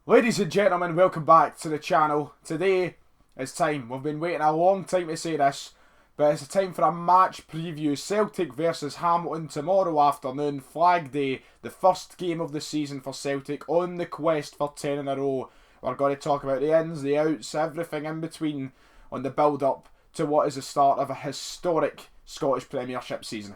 Ladies and gentlemen, welcome back to the channel. Today is time. We've been waiting a long time to say this, but it's time for a match preview. Celtic versus Hamilton tomorrow afternoon, Flag Day, the first game of the season for Celtic, on the quest for 10 in a row. We're going to talk about the ins, the outs, everything in between on the build-up to what is the start of a historic Scottish Premiership season.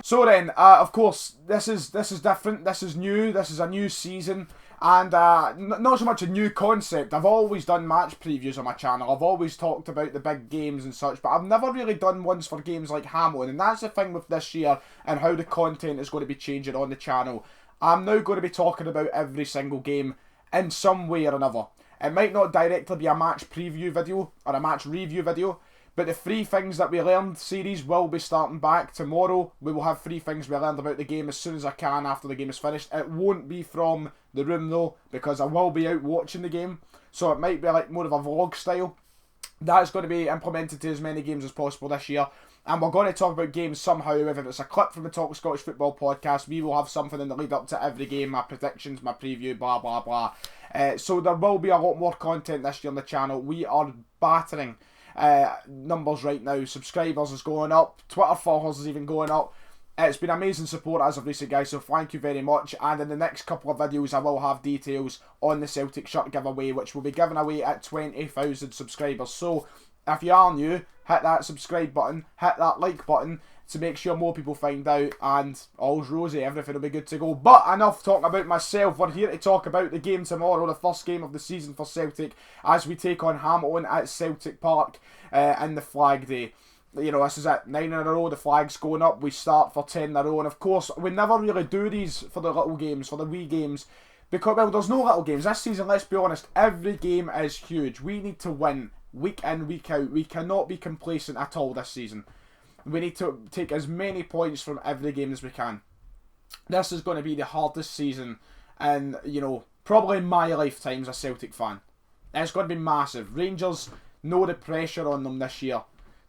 So then, of course, this is different. This is new. This is a new season, and not so much a new concept. I've always done match previews on my channel. I've always talked about the big games and such, but I've never really done ones for games like Hamilton, and that's the thing with this year and how the content is going to be changing on the channel. I'm now going to be talking about every single game in some way or another. It might not directly be a match preview video or a match review video, but the 3 things that we learned series will be starting back tomorrow. We will have 3 things we learned about the game as soon as I can after the game is finished. It won't be from the room though, because I will be out watching the game, so it might be like more of a vlog style. That's going to be implemented to as many games as possible this year. And we're going to talk about games somehow, whether it's a clip from the Talk Scottish Football podcast. We will have something in the lead up to every game, my predictions, my preview, blah, blah, blah. So there will be a lot more content this year on the channel. We are battering numbers right now. Subscribers is going up. Twitter followers is even going up. It's been amazing support as of recent, guys, so thank you very much. And in the next couple of videos, I will have details on the Celtic shirt giveaway, which will be given away at 20,000 subscribers. So if you are new, hit that subscribe button, hit that like button to make sure more people find out, and all's rosy, everything will be good to go. But enough talking about myself. We're here to talk about the game tomorrow, the first game of the season for Celtic, as we take on Hamilton at Celtic Park in the Flag Day. You know, this is it, 9 in a row, the flag's going up, we start for 10 in a row, and of course, we never really do these for the little games, for the wee games, because, well, there's no little games. This season, let's be honest, every game is huge. We need to win, week in, week out. We cannot be complacent at all this season. We need to take as many points from every game as we can. This is going to be the hardest season in, you know, probably my lifetime as a Celtic fan. It's going to be massive. Rangers know the pressure on them this year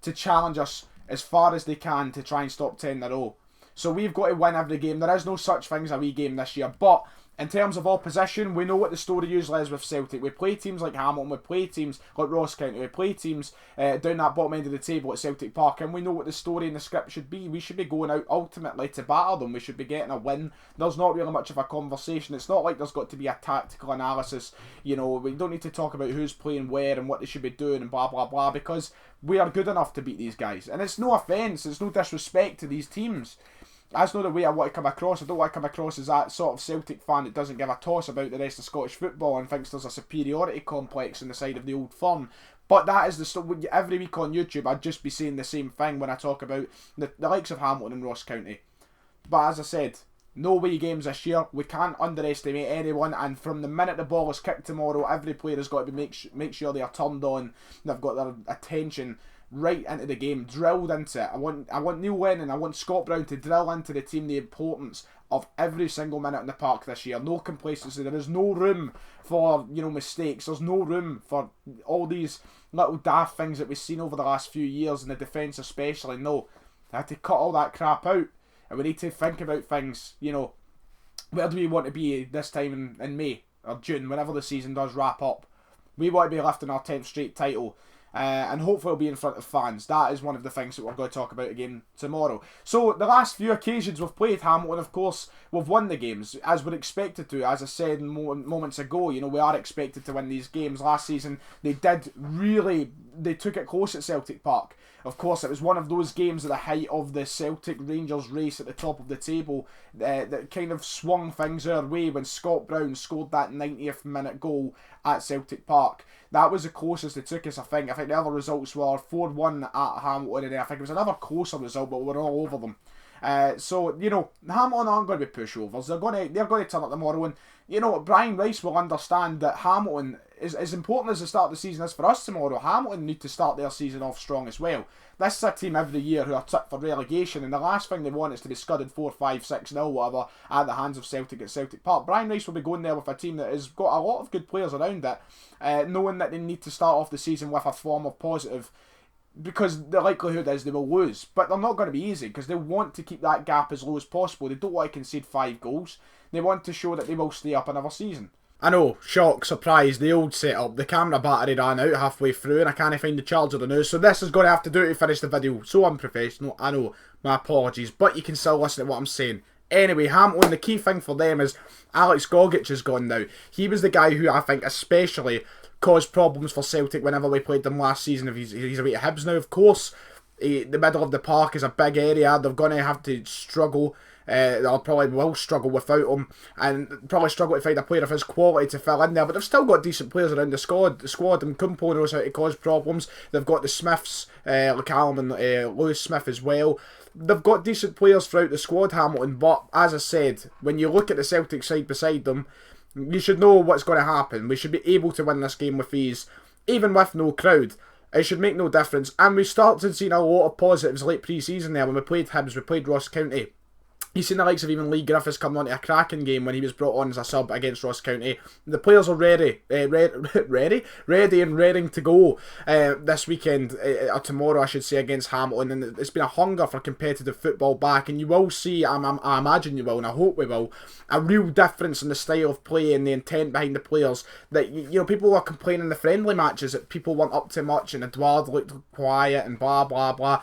to challenge us as far as they can to try and stop 10 in a row. So we've got to win every game. There is no such thing as a wee game this year. But in terms of opposition, we know what the story usually is with Celtic. We play teams like Hamilton, we play teams like Ross County, we play teams down that bottom end of the table at Celtic Park, and we know what the story and the script should be. We should be going out ultimately to batter them. We should be getting a win. There's not really much of a conversation. It's not like there's got to be a tactical analysis. You know, we don't need to talk about who's playing where and what they should be doing and blah, blah, blah, because we are good enough to beat these guys. And it's no offence, it's no disrespect to these teams. That's not the way I want to come across. I don't want to come across as that sort of Celtic fan that doesn't give a toss about the rest of Scottish football and thinks there's a superiority complex on the side of the Old Firm. But that is the stuff. Every week on YouTube, I'd just be saying the same thing when I talk about the likes of Hamilton and Ross County. But as I said, no way games this year. We can't underestimate anyone, and from the minute the ball is kicked tomorrow, every player has got to make sure they are turned on, they've got their attention right into the game, drilled into it. I want Neil Lennon, I want Scott Brown to drill into the team the importance of every single minute in the park this year. No complacency. There is no room for, you know, mistakes. There's no room for all these little daft things that we've seen over the last few years in the defence especially. No, I had to cut all that crap out, and we need to think about things, you know, where do we want to be this time in May or June, whenever the season does wrap up. We want to be lifting our 10th straight title. And hopefully we'll be in front of fans. That is one of the things that we're going to talk about again tomorrow. So the last few occasions we've played Hamilton, of course, we've won the games as we're expected to. As I said moments ago, you know, we are expected to win these games. Last season they took it close at Celtic Park. Of course, it was one of those games at the height of the Celtic Rangers race at the top of the table that kind of swung things our way when Scott Brown scored that 90th minute goal at Celtic Park. That was the closest they took us, I think. I think the other results were 4-1 at Hamilton, and I think it was another closer result, but we were all over them. So, you know, Hamilton aren't going to be pushovers. They're going to turn up tomorrow, and, you know, Brian Rice will understand that Hamilton, as important as the start of the season is for us tomorrow, Hamilton need to start their season off strong as well. This is a team every year who are tipped for relegation, and the last thing they want is to be scudded 4-5-6-0 whatever at the hands of Celtic at Celtic Park. Brian Rice will be going there with a team that has got a lot of good players around it, knowing that they need to start off the season with a form of positive, because the likelihood is they will lose. But they're not going to be easy, because they want to keep that gap as low as possible. They don't want to concede 5 goals. They want to show that they will stay up another season. I know, shock, surprise, the old setup. The camera battery ran out halfway through and I can't find the charger now, so this is going to have to do to finish the video. So unprofessional, I know, my apologies, but you can still listen to what I'm saying. Anyway, Hamilton, the key thing for them is Alex Gogic is gone now. He was the guy who I think especially caused problems for Celtic whenever we played them last season. If he's away to Hibs now, of course. The middle of the park is a big area. They're going to have to struggle. They'll probably will struggle without him, and probably struggle to find a player of his quality to fill in there. But they've still got decent players around the squad. And Kumpo knows how to cause problems. They've got the Smiths, Callum and Lewis Smith as well. They've got decent players throughout the squad, Hamilton. But as I said, when you look at the Celtic side beside them, you should know what's going to happen. We should be able to win this game with ease, even with no crowd. It should make no difference. And we started seeing a lot of positives late pre-season there when we played Hibs, we played Ross County. You've seen the likes of even Lee Griffiths coming onto a cracking game when he was brought on as a sub against Ross County. The players are ready and raring to go this weekend, or tomorrow I should say, against Hamilton. And it's been a hunger for competitive football back, and you will see, I imagine you will, and I hope we will, a real difference in the style of play and the intent behind the players. That, you know, people were complaining in the friendly matches that people weren't up to much and Eduardo looked quiet and blah blah blah.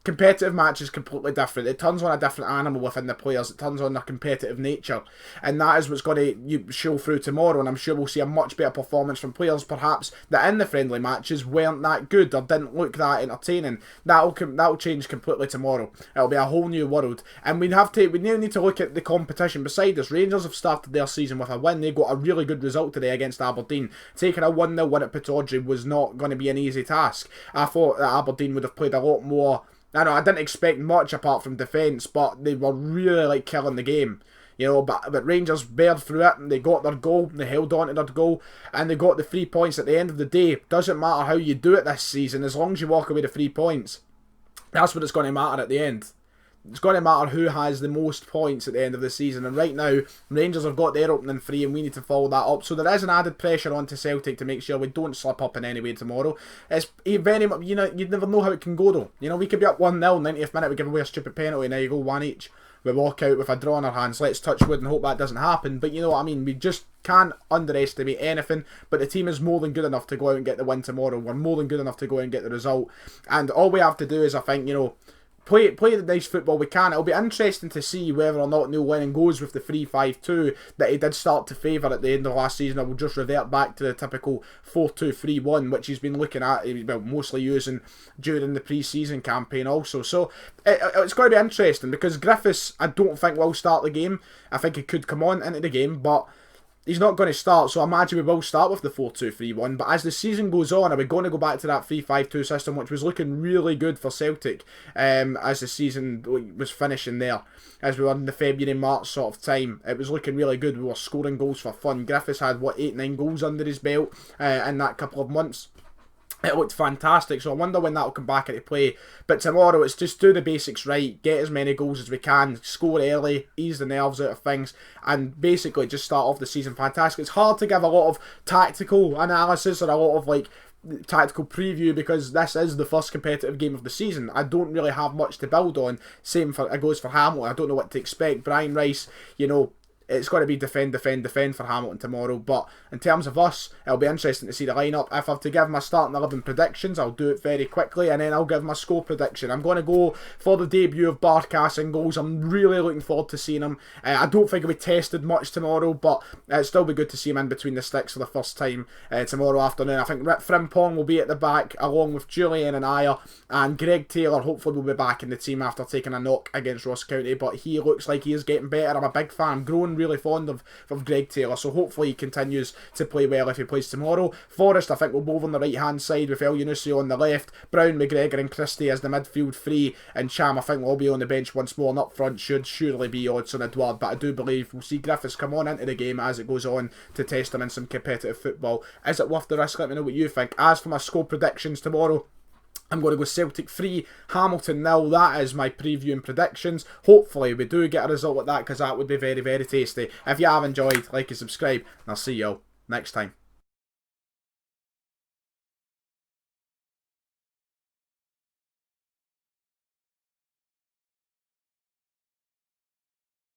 Competitive match is completely different. It turns on a different animal within the players. It turns on their competitive nature. And that is what's going to show through tomorrow. And I'm sure we'll see a much better performance from players, perhaps, that in the friendly matches weren't that good or didn't look that entertaining. That'll change completely tomorrow. It'll be a whole new world. And we now need to look at the competition beside us. Rangers have started their season with a win. They got a really good result today against Aberdeen. Taking a 1-0 win at Pittodrie was not going to be an easy task. I thought that Aberdeen would have played a lot more. I know I didn't expect much apart from defence, but they were really killing the game. You know, but Rangers bared through it and they got their goal, they held on to their goal, and they got the 3 points at the end of the day. Doesn't matter how you do it this season, as long as you walk away with 3 points. That's what it's going to matter at the end. It's going to matter who has the most points at the end of the season, and right now Rangers have got their opening 3 and we need to follow that up, so there is an added pressure onto Celtic to make sure we don't slip up in any way tomorrow. It's very much, you know, you'd never know how it can go though. You know, we could be up 1-0 90th minute, we give away a stupid penalty, now you go 1 each, we walk out with a draw in our hands. Let's touch wood and hope that doesn't happen, but you know what I mean, we just can't underestimate anything. But the team is more than good enough to go out and get the win tomorrow. We're more than good enough to go out and get the result, and all we have to do is, I think, you know, play the nice football we can. It'll be interesting to see whether or not Neil Lennon goes with the 3-5-2 that he did start to favour at the end of last season, or will just revert back to the typical 4-2-3-1, which he's been looking at, well, mostly using during the pre-season campaign also. So it's going to be interesting, because Griffiths, I don't think will start the game. I think he could come on into the game, but he's not going to start, so I imagine we will start with the 4-2-3-1. But as the season goes on, are we going to go back to that 3-5-2 system, which was looking really good for Celtic as the season was finishing there, as we were in the February-March sort of time. It was looking really good. We were scoring goals for fun. Griffiths had, 8-9 goals under his belt in that couple of months. It looked fantastic, so I wonder when that'll come back into play. But tomorrow, it's just do the basics right, get as many goals as we can, score early, ease the nerves out of things, and basically just start off the season fantastic. It's hard to give a lot of tactical analysis or a lot of tactical preview, because this is the first competitive game of the season. I don't really have much to build on. Same for it goes for Hamilton. I don't know what to expect. Brian Rice, you know, it's going to be defend for Hamilton tomorrow. But in terms of us, it'll be interesting to see the lineup. If I have to give my starting 11 predictions, I'll do it very quickly, and then I'll give my score prediction. I'm going to go for the debut of Barkas in goals. I'm really looking forward to seeing him. I don't think he'll be tested much tomorrow, but it'll still be good to see him in between the sticks for the first time tomorrow afternoon. I think Frimpong will be at the back, along with Julian and Ayer, and Greg Taylor hopefully will be back in the team after taking a knock against Ross County, but he looks like he is getting better. I'm a big fan. I'm growing really fond of Greg Taylor, so hopefully he continues to play well if he plays tomorrow. Forest, I think, will both on the right hand side with El Yunusi on the left, Brown, McGregor and Christie as the midfield three, and Cham I think will be on the bench once more, and up front should surely be Odsonne Edouard, but I do believe we'll see Griffiths come on into the game as it goes on to test him in some competitive football. Is it worth the risk? Let me know what you think. As for my score predictions tomorrow, I'm going to go Celtic 3, Hamilton 0. That is my preview and predictions. Hopefully we do get a result like that, because that would be very, very tasty. If you have enjoyed, like and subscribe, and I'll see you all next time.